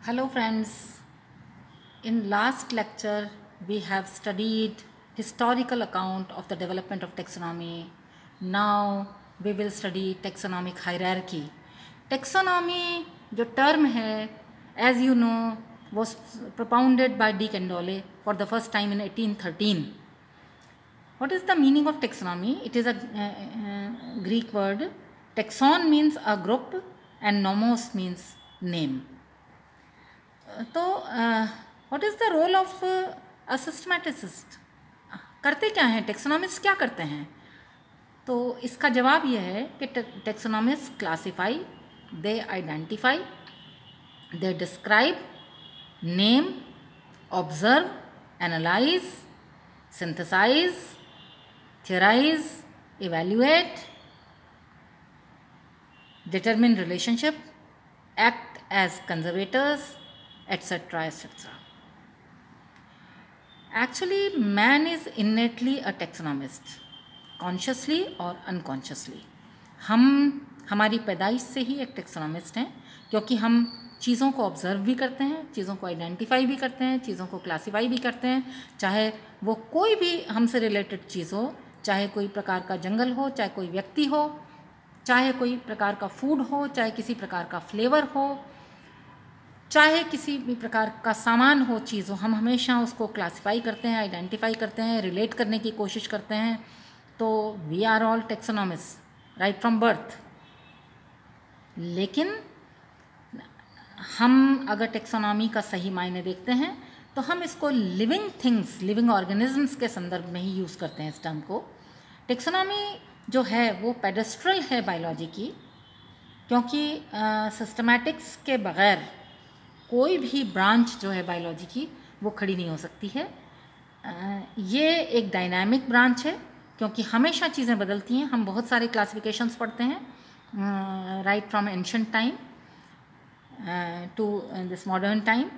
Hello friends, in last lecture we have studied historical account of the development of taxonomy. Now we will study taxonomic hierarchy. Taxonomy जो term है, as you know, was propounded by D. Candolle for the first time in 1813. What is the meaning of taxonomy? It is a Greek word. Taxon means a group and nomos means name. तो what is the role of a systematicist? करते क्या हैं taxonomist, क्या करते हैं? तो इसका जवाब यह है कि taxonomist classify, they identify, they describe, name, observe, analyse, synthesise, theorise, evaluate, determine relationship, act as conservators, etc. etc. Actually, man is innately a taxonomist, consciously और unconsciously. हमारी पैदाइश से ही एक टेक्सोनॉमिस्ट हैं, क्योंकि हम चीज़ों को ऑब्जर्व भी करते हैं, चीज़ों को आइडेंटिफाई भी करते हैं, चीज़ों को क्लासीफाई भी करते हैं, चाहे वो कोई भी हमसे रिलेटेड चीज़ हो, चाहे कोई प्रकार का जंगल हो, चाहे कोई व्यक्ति हो, चाहे कोई प्रकार का फूड हो, चाहे किसी प्रकार का फ्लेवर हो, चाहे किसी भी प्रकार का सामान हो, चीज़ हो, हम हमेशा उसको क्लासिफाई करते हैं, आइडेंटिफाई करते हैं, रिलेट करने की कोशिश करते हैं. तो we are all taxonomist right from birth. लेकिन हम अगर टेक्सोनॉमी का सही मायने देखते हैं तो हम इसको लिविंग थिंग्स, लिविंग ऑर्गेनिजम्स के संदर्भ में ही यूज़ करते हैं इस टर्म को. टेक्सोनॉमी जो है वो पेडेस्ट्रल है बायोलॉजी की, क्योंकि सिस्टमैटिक्स के बग़ैर कोई भी ब्रांच जो है बायोलॉजी की वो खड़ी नहीं हो सकती है. ये एक डायनामिक ब्रांच है, क्योंकि हमेशा चीज़ें बदलती हैं. हम बहुत सारे क्लासिफिकेशंस पढ़ते हैं, right from ancient time to this modern time.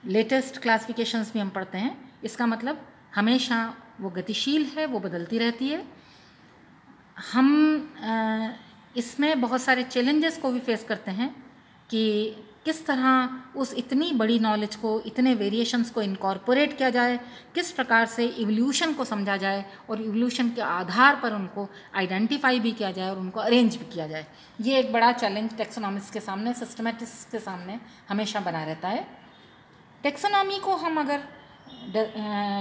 Latest classifications भी हम पढ़ते हैं. इसका मतलब हमेशा वो गतिशील है, वो बदलती रहती है. हम इसमें बहुत सारे चैलेंजेस को भी फेस करते हैं कि किस तरह उस इतनी बड़ी नॉलेज को, इतने वेरिएशंस को इनकॉर्पोरेट किया जाए, किस प्रकार से इवोल्यूशन को समझा जाए और इवोल्यूशन के आधार पर उनको आइडेंटिफाई भी किया जाए और उनको अरेंज भी किया जाए. ये एक बड़ा चैलेंज टेक्सोनॉमिस्ट के सामने, सिस्टमैटिस्ट के सामने हमेशा बना रहता है. टेक्सोनॉमी को हम अगर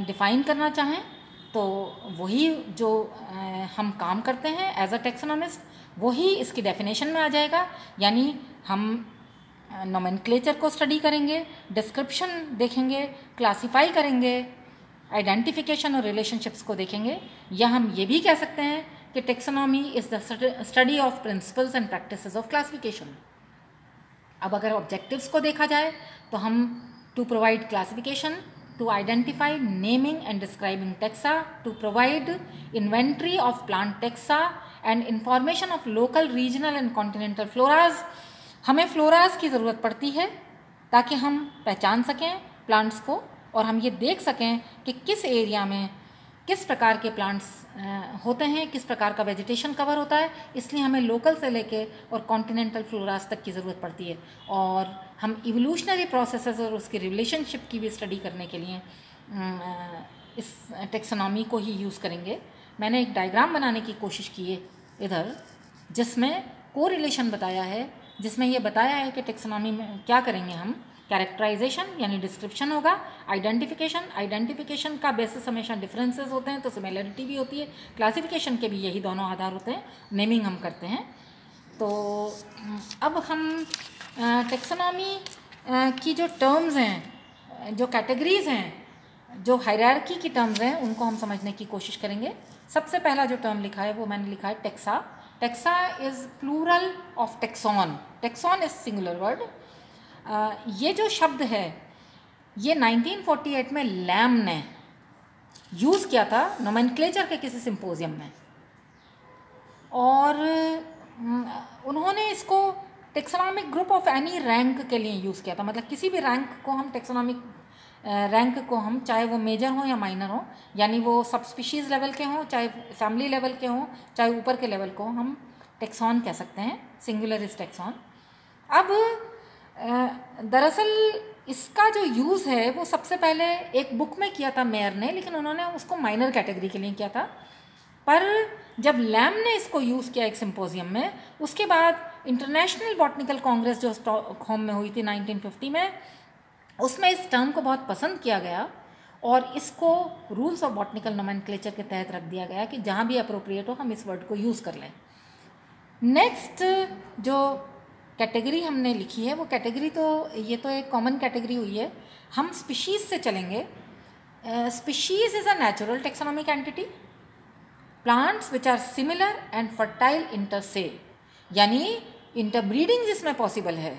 डिफ़ाइन करना चाहें तो वही जो हम काम करते हैं एज अ टेक्सोनॉमिस्ट, वही इसकी डेफिनेशन में आ जाएगा. यानी हम नोमेनक्लेचर को स्टडी करेंगे, डिस्क्रिप्शन देखेंगे, क्लासीफाई करेंगे, आइडेंटिफिकेशन और रिलेशनशिप्स को देखेंगे. या हम ये भी कह सकते हैं कि taxonomy is the study of principles and practices of classification. अब अगर ऑब्जेक्टिव्स को देखा जाए तो हम to provide classification, to identify, naming and describing taxa, to provide inventory of plant taxa and information of local, regional and continental floras. हमें floras की ज़रूरत पड़ती है ताकि हम पहचान सकें प्लांट्स को और हम ये देख सकें कि किस एरिया में किस प्रकार के प्लांट्स होते हैं, किस प्रकार का वेजिटेशन कवर होता है. इसलिए हमें लोकल से लेके और कॉन्टिनेंटल फ्लोरास तक की ज़रूरत पड़ती है. और हम इवोल्यूशनरी प्रोसेसेस और उसकी रिलेशनशिप की भी स्टडी करने के लिए इस टेक्सोनॉमी को ही यूज़ करेंगे. मैंने एक डायग्राम बनाने की कोशिश की है इधर, जिसमें को रिलेशन बताया है, जिसमें ये बताया है कि टेक्सोनॉमी में क्या करेंगे हम. कैरेक्टराइजेशन यानी डिस्क्रिप्शन होगा, आइडेंटिफिकेशन का बेसिस हमेशा डिफरेंसेस होते हैं तो सिमिलरिटी भी होती है, क्लासिफिकेशन के भी यही दोनों आधार होते हैं, नेमिंग हम करते हैं. तो अब हम टेक्सोनॉमी की जो टर्म्स हैं, जो कैटेगरीज हैं, जो हायरार्की की टर्म्स हैं, उनको हम समझने की कोशिश करेंगे. सबसे पहला जो टर्म लिखा है वो मैंने लिखा है taxa. Taxa is plural of taxon. Taxon is singular word. ये जो शब्द है ये 1948 में लैम ने यूज़ किया था नोमेनक्लेचर के किसी सिंपोजियम में, और उन्होंने इसको taxonomic group of any rank के लिए यूज़ किया था. मतलब किसी भी रैंक को हम टेक्सोनॉमिक रैंक को हम, चाहे वो मेजर हो या माइनर हो, यानी वो सब स्पीशीज़ लेवल के हों, चाहे फैमिली लेवल के हों, चाहे ऊपर के लेवल को, हम टेक्सॉन कह सकते हैं. Singular is tax on. अब दरअसल इसका जो यूज़ है वो सबसे पहले एक बुक में किया था मेयर ने, लेकिन उन्होंने उसको माइनर कैटेगरी के लिए किया था। पर जब लैम ने इसको यूज़ किया एक सिंपोजियम में, उसके बाद इंटरनेशनल बॉटनिकल कांग्रेस जो स्टॉकहोम में हुई थी 1950 में, उसमें इस टर्म को बहुत पसंद किया गया और इसको रूल्स ऑफ बॉटनिकल नोमेनक्लेचर के तहत रख दिया गया कि जहाँ भी अप्रोप्रिएट हो हम इस वर्ड को यूज़ कर लें। नेक्स्ट जो कैटेगरी हमने लिखी है वो कैटेगरी तो ये तो एक कॉमन कैटेगरी हुई है। हम स्पीशीज़ से चलेंगे। Species is a natural taxonomic entity, plants which are similar and fertile inter से, यानी इंटरब्रीडिंग जिसमें पॉसिबल है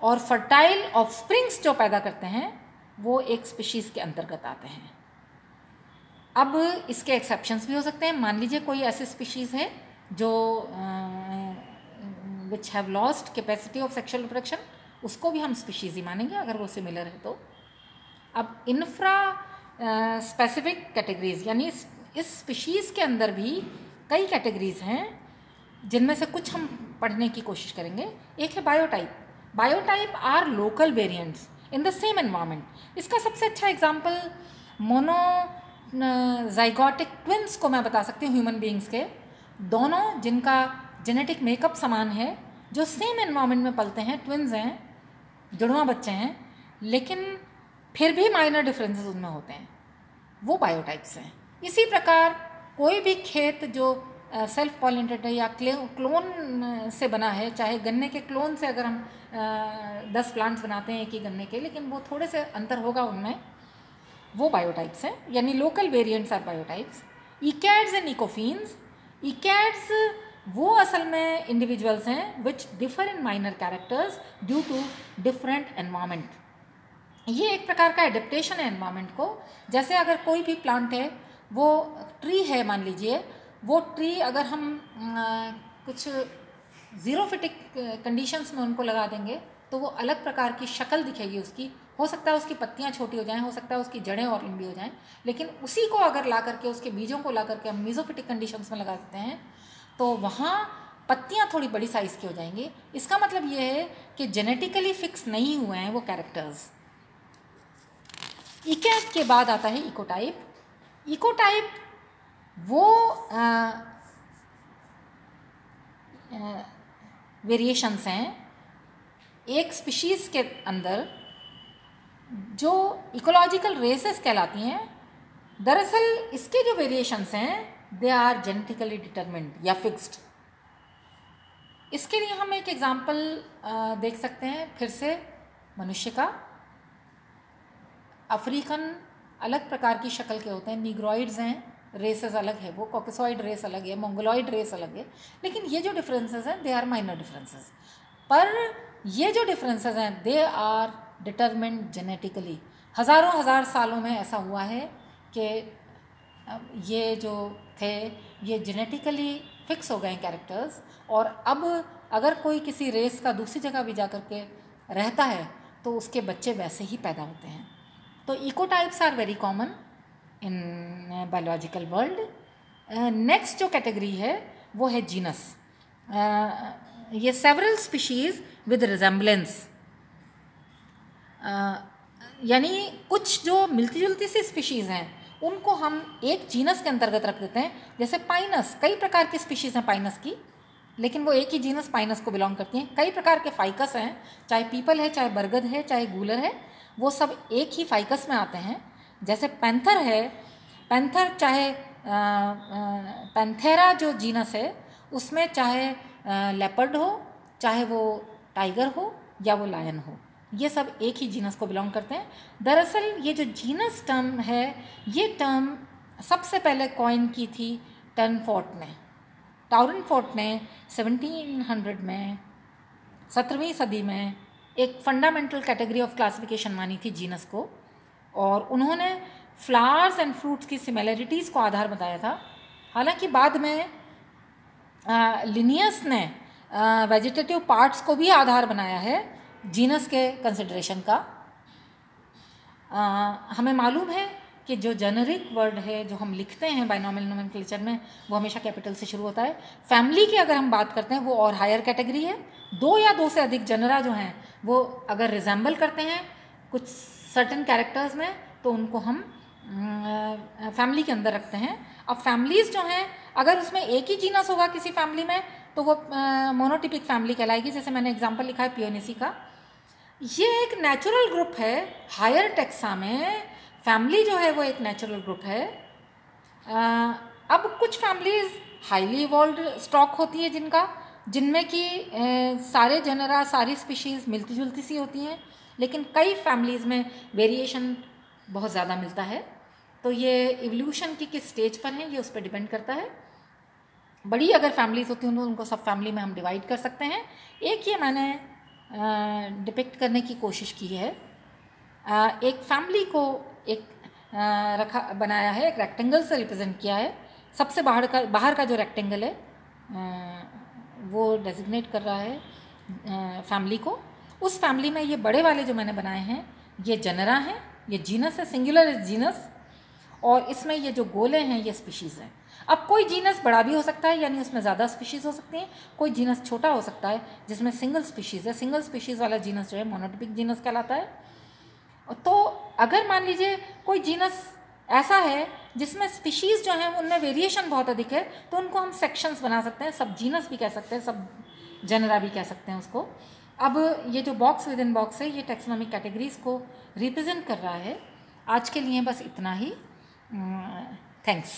और फर्टाइल ऑफस्प्रिंग्स जो पैदा करते हैं वो एक स्पीशीज़ के अंतर्गत आते हैं। अब इसके एक्सेप्शंस भी हो सकते हैं। मान लीजिए कोई ऐसी स्पीशीज़ है जो which have lost capacity of sexual reproduction, उसको भी हम स्पीशीज़ ही मानेंगे अगर वो सिमिलर है तो। अब इन्फ्रा स्पेसिफिक कैटेगरीज, यानी इस स्पीशीज़ के अंदर भी कई कैटेगरीज हैं जिनमें से कुछ हम पढ़ने की कोशिश करेंगे। एक है biotype. Biotype are local variants in the same environment. इसका सबसे अच्छा एग्जांपल मोनोजाइगोटिक ट्विन्स को मैं बता सकती हूँ, ह्यूमन बीइंग्स के, दोनों जिनका जेनेटिक मेकअप समान है, जो सेम एनवायरनमेंट में पलते हैं, ट्विन्स हैं, जुड़वा बच्चे हैं, लेकिन फिर भी माइनर डिफरेंसेस उनमें होते हैं, वो बायोटाइप्स हैं। इसी प्रकार कोई भी खेत जो सेल्फ पॉलिनेटेड है या क्लोन से बना है, चाहे गन्ने के क्लोन से अगर हम 10 प्लांट्स बनाते हैं एक ही गन्ने के, लेकिन वो थोड़े से अंतर होगा उनमें, वो बायोटाइप्स हैं, यानी local variants are biotypes. Ecads and ecophenes. Ecads वो असल में इंडिविजुअल्स हैं which differ in minor characters due to different environment. ये एक प्रकार का एडेप्टेशन है एनवायरनमेंट को। जैसे अगर कोई भी प्लांट है, वो ट्री है मान लीजिए, वो ट्री अगर हम कुछ ज़ीरोफिटिक कंडीशंस में उनको लगा देंगे तो वो अलग प्रकार की शक्ल दिखेगी उसकी। हो सकता है उसकी पत्तियां छोटी हो जाएं, हो सकता है उसकी जड़ें और लंबी हो जाएं, लेकिन उसी को अगर ला करके, उसके बीजों को ला करके हम मीज़ोफिटिक कंडीशंस में लगा देते हैं तो वहाँ पत्तियां थोड़ी बड़ी साइज़ की हो जाएंगी। इसका मतलब ये है कि जेनेटिकली फिक्स नहीं हुए हैं वो कैरेक्टर्स। इकैड के बाद आता है इकोटाइप। इकोटाइप वो वेरिएशंस हैं एक स्पीशीज़ के अंदर जो इकोलॉजिकल रेसेस कहलाती हैं। दरअसल इसके जो वेरिएशंस हैं दे आर जेनेटिकली डिटरमिन्ड या फिक्स्ड। इसके लिए हम एक एग्जांपल देख सकते हैं फिर से मनुष्य का। अफ्रीकन अलग प्रकार की शक्ल के होते हैं, नीग्रॉइड्स हैं, रेसेस अलग है, वो कॉकेसॉइड रेस अलग है, मंगोलॉइड रेस अलग है, लेकिन ये जो डिफरेंसेस हैं दे आर माइनर डिफरेंसेस। पर ये जो डिफरेंसेस हैं दे आर डिटरमिन्ड जेनेटिकली। हज़ारों हज़ार सालों में ऐसा हुआ है कि ये जो थे ये जेनेटिकली फिक्स हो गए कैरेक्टर्स, और अब अगर कोई किसी रेस का दूसरी जगह भी जा कर के रहता है तो उसके बच्चे वैसे ही पैदा होते हैं। तो ecotypes are very common in biological world. Next जो कैटेगरी है वो है जीनस। ये सेवरल स्पीशीज़ विद रिजेम्बलेंस, यानी कुछ जो मिलती जुलती सी स्पीशीज़ हैं उनको हम एक जीनस के अंतर्गत रख देते हैं। जैसे पाइनस, कई प्रकार की स्पीशीज़ हैं पाइनस की, लेकिन वो एक ही जीनस पाइनस को बिलोंग करती हैं। कई प्रकार के फाइकस हैं, चाहे पीपल है, चाहे बरगद है, चाहे गूलर है, वो सब एक ही फाइकस में आते हैं। जैसे पैंथर है, पैंथर चाहे पैंथेरा जो जीनस है उसमें चाहे लेपर्ड हो, चाहे वो टाइगर हो या वो लायन हो, ये सब एक ही जीनस को बिलोंग करते हैं। दरअसल ये जो जीनस टर्म है, ये टर्म सबसे पहले कॉइन की थी टर्नफोर्ट ने। टाउरनफोर्ट ने 1700 में, 17वीं सदी में एक फंडामेंटल कैटेगरी ऑफ क्लासिफिकेशन मानी थी जीनस को, और उन्होंने फ्लावर्स एंड फ्रूट्स की सिमिलरिटीज़ को आधार बताया था। हालांकि बाद में लिनियस ने वेजिटेटिव पार्ट्स को भी आधार बनाया है जीनस के कंसिडरेशन का। हमें मालूम है कि जो जेनरिक वर्ड है जो हम लिखते हैं बाइनॉमियल नोमेनक्लेचर में वो हमेशा कैपिटल से शुरू होता है। फैमिली की अगर हम बात करते हैं वो और हायर कैटेगरी है। दो या दो से अधिक जनरा जो हैं वो अगर रिजेंबल करते हैं कुछ सर्टेन कैरेक्टर्स में तो उनको हम फैमिली के अंदर रखते हैं। अब फैमिलीज़ जो हैं अगर उसमें एक ही जीनस होगा किसी फैमिली में तो वो मोनोटिपिक फैमिली कहलाएगी। जैसे मैंने एग्जांपल लिखा है पियोनिसी का, ये एक नेचुरल ग्रुप है। हायर टेक्सा में फैमिली जो है वो एक नेचुरल ग्रुप है। अब कुछ फैमिलीज़ हाईली इवॉल्व्ड स्टॉक होती है जिनमें कि सारे जनरा सारी स्पीशीज़ मिलती जुलती सी होती हैं, लेकिन कई फैमिलीज़ में वेरिएशन बहुत ज़्यादा मिलता है। तो ये इवोल्यूशन की किस स्टेज पर है ये उस पर डिपेंड करता है। बड़ी अगर फैमिलीज़ होती हैं उनको सब फैमिली में हम डिवाइड कर सकते हैं। एक ये मैंने डिपिक्ट करने की कोशिश की है, एक फैमिली को एक बनाया है, एक रेक्टेंगल से रिप्रेजेंट किया है। सबसे बाहर का जो रेक्टेंगल है वो डेजिग्नेट कर रहा है फैमिली को। उस फैमिली में ये बड़े वाले जो मैंने बनाए हैं ये जनरा हैं, ये जीनस है, सिंगुलर इज जीनस, और इसमें ये जो गोले हैं ये स्पीशीज़ हैं। अब कोई जीनस बड़ा भी हो सकता है यानी उसमें ज़्यादा स्पीशीज़ हो सकती हैं, कोई जीनस छोटा हो सकता है जिसमें सिंगल स्पीशीज़ है। सिंगल स्पीशीज़ वाला जीनस जो है मोनोटिपिक जीनस कहलाता है। तो अगर मान लीजिए कोई जीनस ऐसा है जिसमें स्पीशीज़ जो हैं उनमें वेरिएशन बहुत अधिक है तो उनको हम सेक्शंस बना सकते हैं, सब जीनस भी कह सकते हैं, सब जनरा भी कह सकते हैं उसको। अब ये जो बॉक्स विद इन बॉक्स है ये टैक्सोनॉमिक कैटेगरीज़ को रिप्रेजेंट कर रहा है। आज के लिए बस इतना ही। थैंक्स।